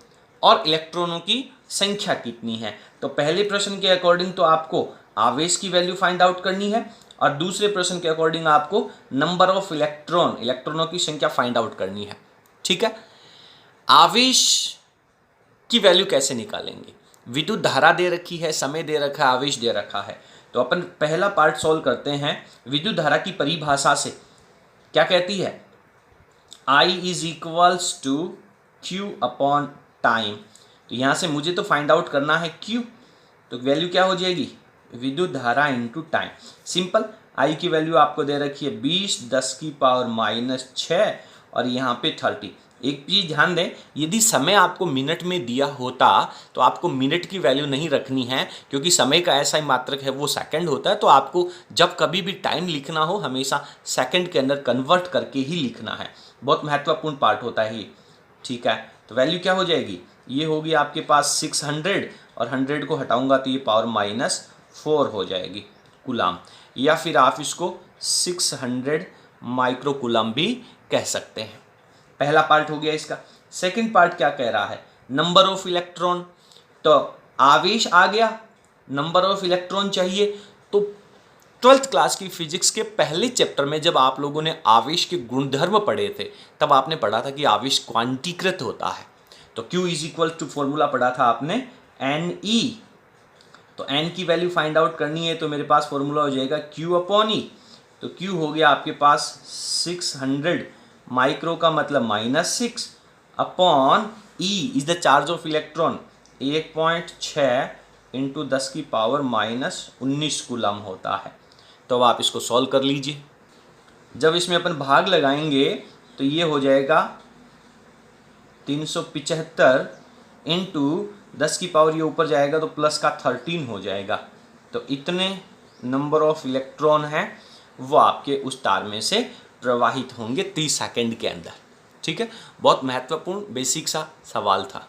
और इलेक्ट्रॉनों की संख्या कितनी है। तो पहले प्रश्न के अकॉर्डिंग तो आपको आवेश की वैल्यू फाइंड आउट करनी है और दूसरे प्रश्न के अकॉर्डिंग आपको नंबर ऑफ इलेक्ट्रॉनों की संख्या फाइंड आउट करनी है, ठीक है। आवेश की वैल्यू कैसे निकालेंगे, विद्युत धारा दे रखी है, समय दे रखा है, आवेश दे रखा है। तो अपन पहला पार्ट सॉल्व करते हैं विद्युत धारा की परिभाषा से। क्या कहती है? I is equals to Q upon time. तो यहाँ से मुझे तो फाइंड आउट करना है Q, तो वैल्यू क्या हो जाएगी? विद्युत धारा इंटू टाइम। सिंपल, I की वैल्यू आपको दे रखी है 20 10 की पावर -6 और यहाँ पे 30। एक चीज़ ध्यान दें, यदि समय आपको मिनट में दिया होता तो आपको मिनट की वैल्यू नहीं रखनी है, क्योंकि समय का ऐसा ही मात्रक है वो सेकंड होता है। तो आपको जब कभी भी टाइम लिखना हो हमेशा सेकंड के अंदर कन्वर्ट करके ही लिखना है। बहुत महत्वपूर्ण पार्ट होता है ये, ठीक है। तो वैल्यू क्या हो जाएगी? ये होगी आपके पास 600 और 100 को हटाऊंगा तो ये पावर -4 हो जाएगी कूलाम, या फिर आप इसको 600 माइक्रो कूलाम भी कह सकते हैं। पहला पार्ट हो गया इसका। सेकंड पार्ट क्या कह रहा है? Number of electron. तो आवेश आ गया, नंबर ऑफ इलेक्ट्रॉन चाहिए। तो 12th क्लास की फिजिक्स के पहले चैप्टर में जब आप लोगों ने आवेश के गुणधर्म पढ़े थे तब आपने पढ़ा था कि आवेश क्वांटीकृत होता है। तो Q is equal to formula पढ़ा था आपने NE। तो N की वैल्यू फाइंड आउट करनी है तो मेरे पास फॉर्मूला हो जाएगा Q अपॉन E। तो Q हो गया आपके पास 600 माइक्रो का मतलब -6 upon E is the charge of electron 1.6 into 10 की पावर -19 कूलम होता है। तो अब आप इसको सॉल्व कर लीजिए। जब इसमें अपन भाग लगाएंगे तो ये हो जाएगा 375 इंटू 10 की पावर, ये ऊपर जाएगा तो प्लस का 13 हो जाएगा। तो इतने नंबर ऑफ इलेक्ट्रॉन हैं वो आपके उस तार में से प्रवाहित होंगे 30 सेकंड के अंदर, ठीक है। बहुत महत्वपूर्ण बेसिक सा सवाल था।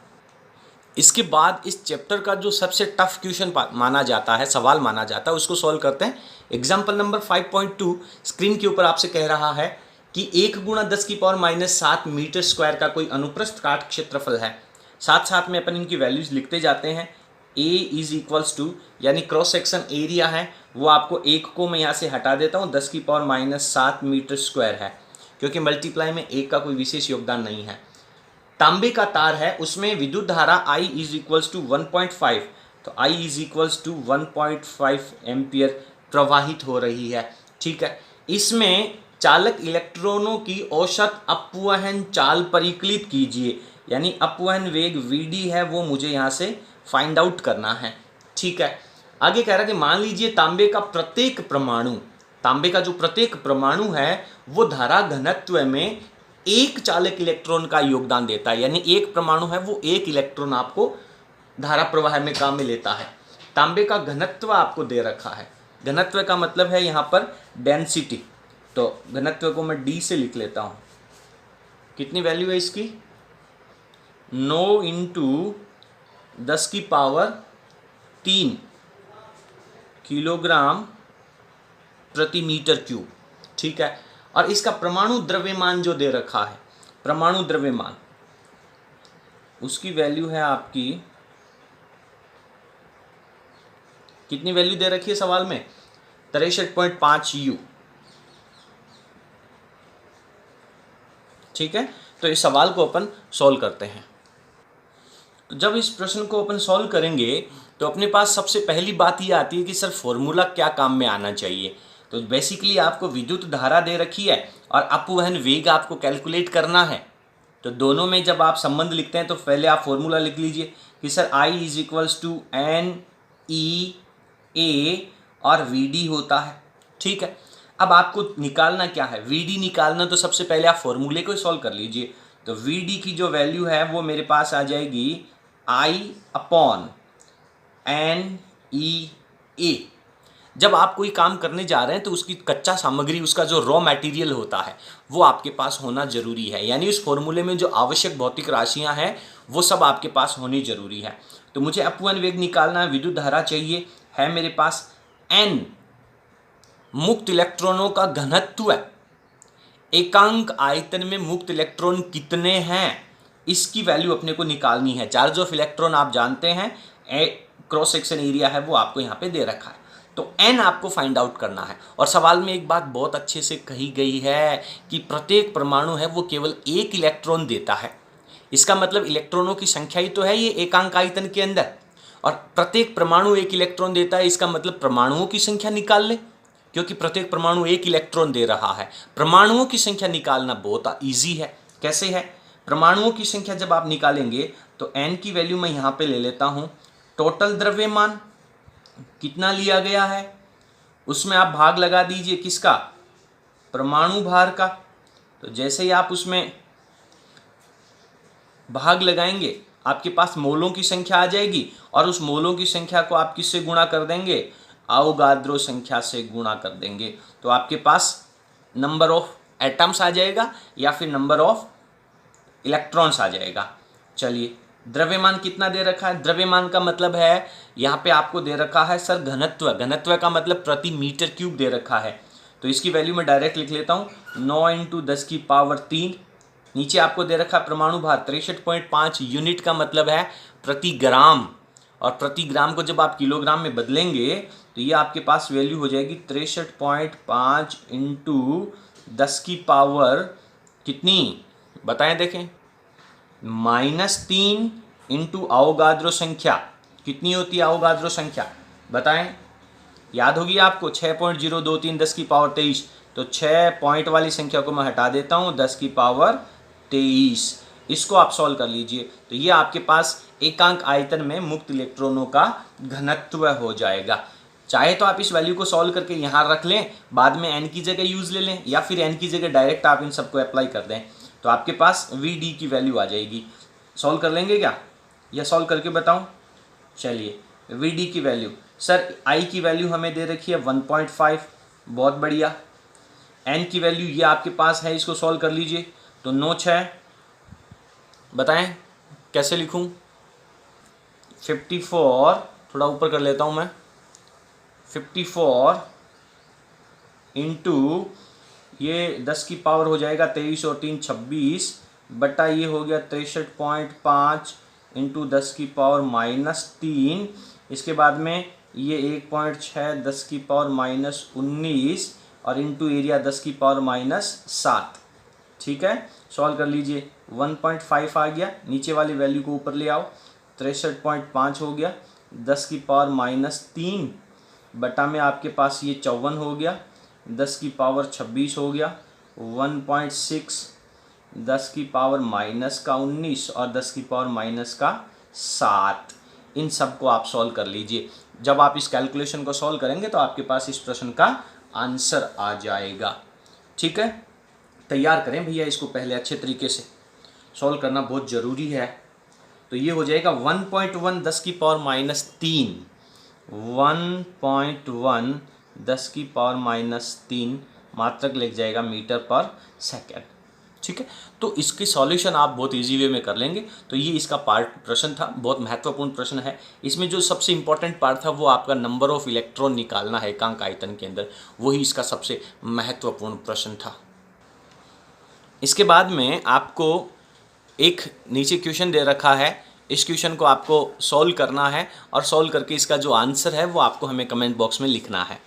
इसके बाद इस चैप्टर का जो सबसे टफ क्वेश्चन माना जाता है, सवाल माना जाता है, उसको सॉल्व करते हैं। एग्जाम्पल नंबर 5.2 स्क्रीन के ऊपर आपसे कह रहा है कि 1 गुणा 10 की पावर -7 मीटर स्क्वायर का कोई अनुप्रस्थ काट क्षेत्रफल है। साथ साथ में अपन इनकी वैल्यूज लिखते जाते हैं। A इज इक्वल्स टू, यानी क्रॉस सेक्शन एरिया है वो आपको 1 को मैं यहाँ से हटा देता हूँ, 10 की पावर -7 मीटर स्क्वायर है, क्योंकि मल्टीप्लाई में 1 का कोई विशेष योगदान नहीं है। तांबे का तार है, उसमें विद्युत धारा I इज इक्वल्स टू 1.5, तो I is equals to 1.5 ampere प्रवाहित हो रही है, ठीक है। इसमें चालक इलेक्ट्रॉनों की औसत अपवहन चाल परिकलित कीजिए, यानी अपवहन वेग Vd है वो मुझे यहाँ से फाइंड आउट करना है, ठीक है। आगे कह रहा है कि मान लीजिए तांबे का प्रत्येक परमाणु, तांबे का जो प्रत्येक परमाणु है वो धारा घनत्व में एक चालक इलेक्ट्रॉन का योगदान देता है, यानी एक परमाणु है वो एक इलेक्ट्रॉन आपको धारा प्रवाह में काम में लेता है। तांबे का घनत्व आपको दे रखा है, घनत्व का मतलब है यहाँ पर डेंसिटी, तो घनत्व को मैं D से लिख लेता हूँ। कितनी वैल्यू है इसकी? 9 इंटू 10 की पावर 3 किलोग्राम प्रति मीटर क्यूब, ठीक है। और इसका परमाणु द्रव्यमान जो दे रखा है, परमाणु द्रव्यमान, उसकी वैल्यू है आपकी, कितनी वैल्यू दे रखी है सवाल में? 63.5 U, ठीक है। तो इस सवाल को अपन सॉल्व करते हैं। तो जब इस प्रश्न को अपन सॉल्व करेंगे तो अपने पास सबसे पहली बात ये आती है कि सर फॉर्मूला क्या काम में आना चाहिए। तो बेसिकली आपको विद्युत धारा दे रखी है और अपवहन वेग आपको कैलकुलेट करना है। तो दोनों में जब आप संबंध लिखते हैं तो पहले आप फॉर्मूला लिख लीजिए कि sir I is equals to NEA और VD होता है, ठीक है। अब आपको निकालना क्या है? VD निकालना, तो सबसे पहले आप फॉर्मूले को सॉल्व कर लीजिए। तो VD की जो वैल्यू है वो मेरे पास आ जाएगी I अपॉन NEA। जब आप कोई काम करने जा रहे हैं तो उसकी कच्चा सामग्री, उसका जो रॉ मटेरियल होता है वो आपके पास होना जरूरी है, यानी उस फॉर्मूले में जो आवश्यक भौतिक राशियां हैं वो सब आपके पास होनी जरूरी है। तो मुझे अपवहन वेग निकालना है, विद्युत धारा चाहिए, है मेरे पास N मुक्त इलेक्ट्रॉनों का घनत्व है, एकांक आयतन में मुक्त इलेक्ट्रॉन कितने हैं इसकी वैल्यू अपने को निकालनी है। चार्ज ऑफ इलेक्ट्रॉन आप जानते हैं, क्रॉस सेक्शन एरिया है वो आपको यहाँ पे दे रखा है। तो n आपको फाइंड आउट करना है। और सवाल में एक बात बहुत अच्छे से कही गई है कि प्रत्येक परमाणु है वो केवल एक इलेक्ट्रॉन देता है। इसका मतलब इलेक्ट्रॉनों की संख्या ही तो है ये एकांक आयतन के अंदर, और प्रत्येक परमाणु एक इलेक्ट्रॉन देता है, इसका मतलब परमाणुओं की संख्या निकाल ले, क्योंकि प्रत्येक परमाणु एक इलेक्ट्रॉन दे रहा है। परमाणुओं की संख्या निकालना बहुत ईजी है। कैसे है? परमाणुओं की संख्या जब आप निकालेंगे तो n की वैल्यू मैं यहाँ पे ले लेता हूँ। टोटल द्रव्यमान कितना लिया गया है, उसमें आप भाग लगा दीजिए किसका? परमाणु भार का। तो जैसे ही आप उसमें भाग लगाएंगे आपके पास मोलों की संख्या आ जाएगी, और उस मोलों की संख्या को आप किससे गुणा कर देंगे? अवोगाद्रो संख्या से गुणा कर देंगे। तो आपके पास नंबर ऑफ एटम्स आ जाएगा या फिर नंबर ऑफ इलेक्ट्रॉन्स आ जाएगा। चलिए, द्रव्यमान कितना दे रखा है? द्रव्यमान का मतलब है यहाँ पे आपको दे रखा है सर घनत्व। घनत्व का मतलब प्रति मीटर क्यूब दे रखा है। तो इसकी वैल्यू मैं डायरेक्ट लिख लेता हूँ, 9 × 10⁻3। नीचे आपको दे रखा परमाणु भार 63.5 यूनिट, का मतलब है प्रति ग्राम, और प्रति ग्राम को जब आप किलोग्राम में बदलेंगे तो ये आपके पास वैल्यू हो जाएगी 63.5 × 10⁻, कितनी बताएं देखें, -3 × अवोगाद्रो संख्या। कितनी होती है अवोगाद्रो संख्या बताएं? याद होगी आपको 6.023 10⁻23। तो 6 पॉइंट वाली संख्या को मैं हटा देता हूँ, 10⁻23। इसको आप सॉल्व कर लीजिए। तो ये आपके पास एकांक आयतन में मुक्त इलेक्ट्रॉनों का घनत्व हो जाएगा। चाहे तो आप इस वैल्यू को सॉल्व करके यहाँ रख लें, बाद में n की जगह यूज़ ले लें, या फिर n की जगह डायरेक्ट आप इन सबको अप्लाई कर दें, तो आपके पास Vd की वैल्यू आ जाएगी। सॉल्व कर लेंगे क्या, या सॉल्व करके बताऊं? चलिए, Vd की वैल्यू, सर I की वैल्यू हमें दे रखी है 1.5, बहुत बढ़िया। n की वैल्यू ये आपके पास है, इसको सॉल्व कर लीजिए। तो 9 6, बताएं कैसे लिखूं? 54, थोड़ा ऊपर कर लेता हूं मैं, 54 इंटू ये 10 की पावर हो जाएगा 23 और 3 26, बटा ये हो गया 63.5 इंटू 10 की पावर -3। इसके बाद में ये 1.6 10 की पावर -19 और इंटू एरिया 10 की पावर -7। ठीक है, सॉल्व कर लीजिए। 1.5 आ गया, नीचे वाली वैल्यू को ऊपर ले आओ, 63.5 हो गया, 10 की पावर -3 बटा में आपके पास ये 54 हो गया, 10 की पावर 26 हो गया, 1.6 10 की पावर -19 और 10 की पावर -7। इन सब को आप सॉल्व कर लीजिए। जब आप इस कैलकुलेशन को सॉल्व करेंगे तो आपके पास इस प्रश्न का आंसर आ जाएगा। ठीक है, तैयार करें भैया इसको पहले अच्छे तरीके से, सॉल्व करना बहुत ज़रूरी है। तो ये हो जाएगा 1.1 10 की पावर -3, 1.1 10 की पावर -3 मात्रक लग जाएगा मीटर पर सेकेंड। ठीक है, तो इसकी सॉल्यूशन आप बहुत इजी वे में कर लेंगे। तो ये इसका पार्ट प्रश्न था, बहुत महत्वपूर्ण प्रश्न है। इसमें जो सबसे इंपॉर्टेंट पार्ट था वो आपका नंबर ऑफ इलेक्ट्रॉन निकालना है एकांक आयतन के अंदर, वही इसका सबसे महत्वपूर्ण प्रश्न था। इसके बाद में आपको एक नीचे क्वेश्चन दे रखा है, इस क्वेश्चन को आपको सॉल्व करना है, और सॉल्व करके इसका जो आंसर है वो आपको हमें कमेंट बॉक्स में लिखना है।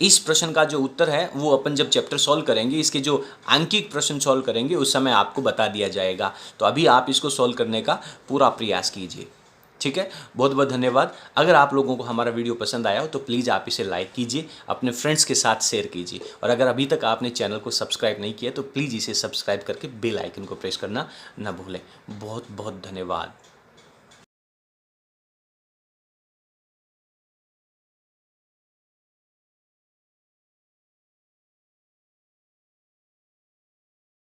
इस प्रश्न का जो उत्तर है वो अपन जब चैप्टर सॉल्व करेंगे, इसके जो आंकिक प्रश्न सॉल्व करेंगे उस समय आपको बता दिया जाएगा। तो अभी आप इसको सॉल्व करने का पूरा प्रयास कीजिए। ठीक है, बहुत बहुत धन्यवाद। अगर आप लोगों को हमारा वीडियो पसंद आया हो तो प्लीज़ आप इसे लाइक कीजिए, अपने फ्रेंड्स के साथ शेयर कीजिए, और अगर अभी तक आपने चैनल को सब्सक्राइब नहीं किया तो प्लीज़ इसे सब्सक्राइब करके बेल आइकन को प्रेस करना ना भूलें। बहुत बहुत धन्यवाद।